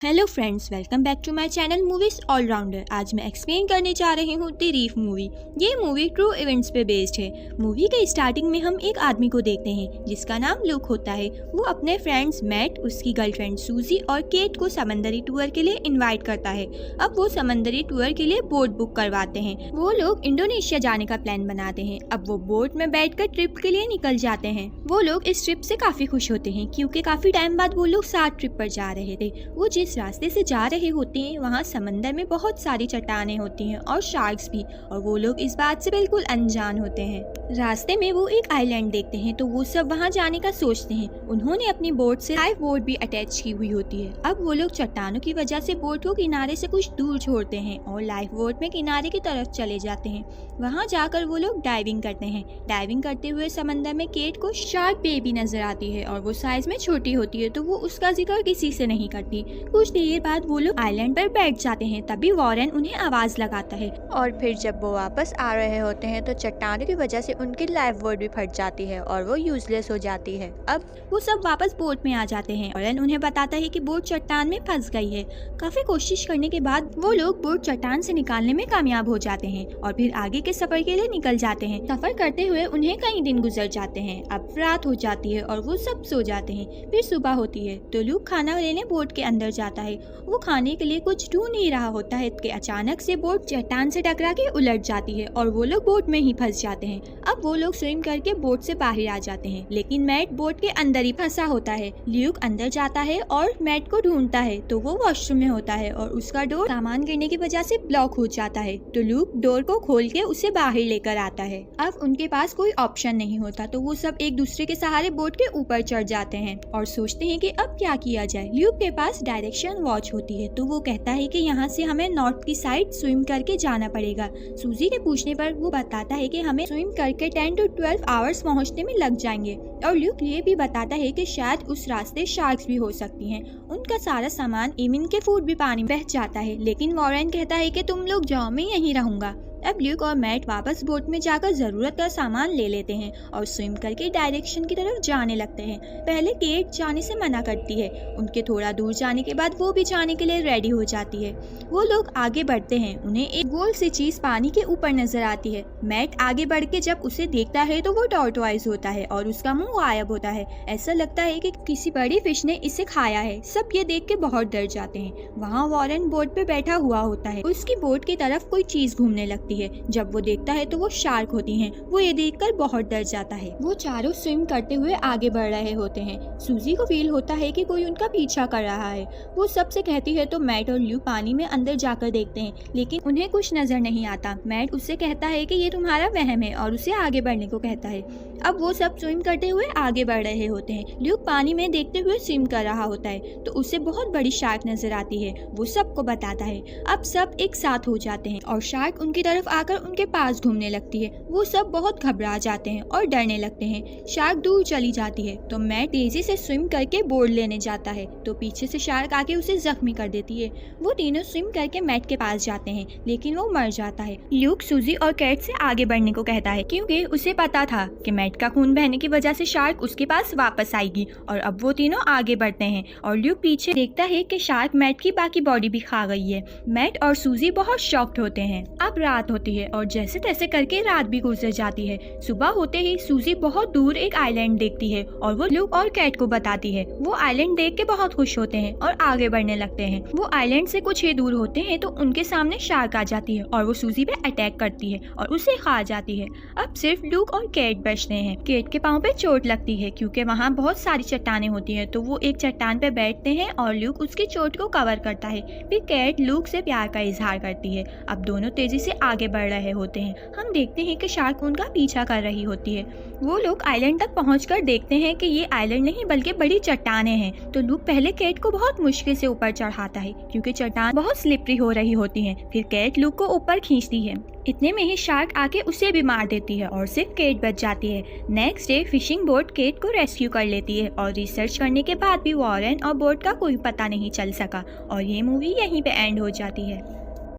Hello friends, welcome back to my channel movies allrounder. आज मैं explain करने जा रही हूँ द रीफ मूवी। ये मूवी ट्रू इवेंट्स पे बेस्ड है। मूवी के स्टार्टिंग में हम एक आदमी को देखते हैं जिसका नाम लुक होता है। वो अपने फ्रेंड्स मैट, उसकी गर्लफ्रेंड सूजी और केट को समंदरी टूर के लिए इन्वाइट करता है। अब वो समंदरी टूर के लिए बोट बुक करवाते हैं। वो लोग इंडोनेशिया जाने का प्लान बनाते हैं। अब वो बोट में बैठकर ट्रिप के लिए निकल जाते हैं। वो लोग इस ट्रिप से काफी खुश होते हैं क्योंकि काफी टाइम बाद वो लोग साथ ट्रिप पर जा रहे थे। वो जिस रास्ते से जा रहे होते हैं वहाँ समंदर में बहुत सारी चट्टानें होती हैं और शार्क्स भी, और वो लोग इस बात से बिल्कुल अनजान होते हैं। रास्ते में वो एक आइलैंड देखते हैं तो वो सब वहाँ जाने का सोचते हैं। उन्होंने अपनी बोट से लाइफ बोट भी अटैच की हुई होती है। अब वो लोग चट्टानों की वजह से बोट को किनारे से कुछ दूर छोड़ते हैं और लाइफ बोट में किनारे की तरफ चले जाते हैं। वहाँ जाकर वो लोग डाइविंग करते हैं। डाइविंग करते हुए समंदर में केट को शार्क बेबी नजर आती है और वो साइज में छोटी होती है तो वो उसका जिक्र किसी से नहीं करती। कुछ देर बाद वो लोग आइलैंड पर बैठ जाते हैं। तभी वॉरेन उन्हें आवाज लगाता है और फिर जब वो वापस आ रहे होते हैं तो चट्टानों की वजह से उनकी लाइफ बोट भी फट जाती है और वो यूजलेस हो जाती है। अब वो सब वापस बोट में आ जाते हैं। वॉरेन उन्हें बताता है कि बोट चट्टान में फंस गई है। काफी कोशिश करने के बाद वो लोग बोट चट्टान से निकालने में कामयाब हो जाते हैं और फिर आगे के सफर के लिए निकल जाते हैं। सफर करते हुए उन्हें कई दिन गुजर जाते हैं। अब रात हो जाती है और वो सब सो जाते हैं। फिर सुबह होती है तो लूक खाना लेने बोट के अंदर जाता है। वो खाने के लिए कुछ ढूंढ नहीं रहा होता है कि अचानक से बोट चट्टान से टकरा के उलट जाती है और वो लोग बोट में ही फंस जाते हैं। अब वो लोग स्विम करके बोट से बाहर आ जाते हैं, लेकिन मैट बोट के अंदर ही फंसा होता है। ल्यूक अंदर जाता है और मैट को ढूंढता है तो वो वॉशरूम में होता है और उसका डोर सामान गिरने की वजह से ब्लॉक हो जाता है। तो ल्यूक डोर को खोल के उसे बाहर लेकर आता है। अब उनके पास कोई ऑप्शन नहीं होता तो वो सब एक दूसरे के सहारे बोट के ऊपर चढ़ जाते हैं और सोचते हैं कि अब क्या किया जाए। ल्यूक के पास डायरेक्शन वॉच होती है तो वो कहता है कि यहाँ से हमें नॉर्थ की साइड स्विम करके जाना पड़ेगा। सूजी के पूछने पर वो बताता है कि हमें स्विम करके 10 to 12 आवर्स पहुँचने में लग जाएंगे। और ल्यूक ये भी बताता है कि शायद उस रास्ते शार्क्स भी हो सकती हैं। उनका सारा सामान इवन के फूड भी पानी में बह जाता है, लेकिन वॉरेन कहता है कि तुम लोग जाओ, मैं यहीं रहूंगा। अब ल्यूक और मैट वापस बोट में जाकर जरूरत का सामान ले लेते हैं और स्विम करके डायरेक्शन की तरफ जाने लगते हैं। पहले केट जाने से मना करती है। उनके थोड़ा दूर जाने के बाद वो भी जाने के लिए रेडी हो जाती है। वो लोग आगे बढ़ते हैं। उन्हें एक गोल सी चीज पानी के ऊपर नजर आती है। मैट आगे बढ़ के जब उसे देखता है तो वो टॉर्टोइज होता है और उसका मुंह गायब होता है। ऐसा लगता है कि किसी बड़ी फिश ने इसे खाया है। सब ये देख के बहुत डर जाते हैं। वहाँ वॉरेन बोट पे बैठा हुआ होता है। उसकी बोट की तरफ कोई चीज घूमने लगती है। जब वो देखता है तो वो शार्क होती हैं। वो ये देखकर बहुत डर जाता है। वो चारों स्विम करते हुए आगे बढ़ रहे होते हैं। सूजी को फील होता है कि कोई उनका पीछा कर रहा है। वो सबसे कहती है तो मैट और ल्यू पानी में अंदर जाकर देखते हैं, लेकिन उन्हें कुछ नजर नहीं आता। मैट उससे कहता है कि ये तुम्हारा वहम है और उसे आगे बढ़ने को कहता है। अब वो सब स्विम करते हुए आगे बढ़ रहे होते हैं। ल्यूक पानी में देखते हुए स्विम कर रहा होता है तो उसे बहुत बड़ी शार्क नजर आती है। वो सबको बताता है। अब सब एक साथ हो जाते हैं और शार्क उनकी तरफ आकर उनके पास घूमने लगती है। वो सब बहुत घबरा जाते हैं और डरने लगते हैं। शार्क दूर चली जाती है तो मैट तेजी से स्विम करके बोर्ड लेने जाता है तो पीछे से शार्क आके उसे जख्मी कर देती है। वो तीनों स्विम करके मैट के पास जाते हैं, लेकिन वो मर जाता है। ल्यूक सूजी और कैट से आगे बढ़ने को कहता है क्योंकि उसे पता था कि मैट का खून बहने की वजह से शार्क उसके पास वापस आएगी। और अब वो तीनों आगे बढ़ते हैं और ल्यूक पीछे देखता है कि शार्क मैट की बाकी बॉडी भी खा गई है। मैट और सूजी बहुत शॉक्ड होते हैं। अब रात होती है और जैसे तैसे करके रात भी गुजर जाती है। सुबह होते ही सूजी बहुत दूर एक आइलैंड देखती है और वो ल्यूक और कैट को बताती है। वो आइलैंड देख के बहुत खुश होते हैं और आगे बढ़ने लगते हैं। वो आइलैंड से कुछ ही दूर होते हैं तो उनके सामने शार्क आ जाती है और वो सूजी पे अटैक करती है और उसे खा जाती है। अब सिर्फ ल्यूक और कैट बचते हैं। केट के पाँव पे चोट लगती है क्योंकि वहाँ बहुत सारी चट्टानें होती हैं तो वो एक चट्टान पे बैठते हैं और ल्यूक उसकी चोट को कवर करता है। फिर कैट ल्यूक से प्यार का इजहार करती है। अब दोनों तेजी से आगे बढ़ रहे होते हैं। हम देखते हैं कि शार्क उनका पीछा कर रही होती है। वो लोग आइलैंड तक पहुंचकर देखते हैं कि ये आइलैंड नहीं बल्कि बड़ी चट्टानें हैं। तो ल्यूक पहले कैट को बहुत मुश्किल से ऊपर चढ़ाता है क्योंकि चट्टान बहुत स्लिपरी हो रही होती हैं। फिर कैट ल्यूक को ऊपर खींचती है। इतने में ही शार्क आके उसे भी मार देती है और सिर्फ केट बच जाती है। Next day fishing boat Kate को रेस्क्यू कर लेती है और रिसर्च करने के बाद भी वॉरेन और बोट का कोई पता नहीं चल सका और ये मूवी यहीं पे एंड हो जाती है।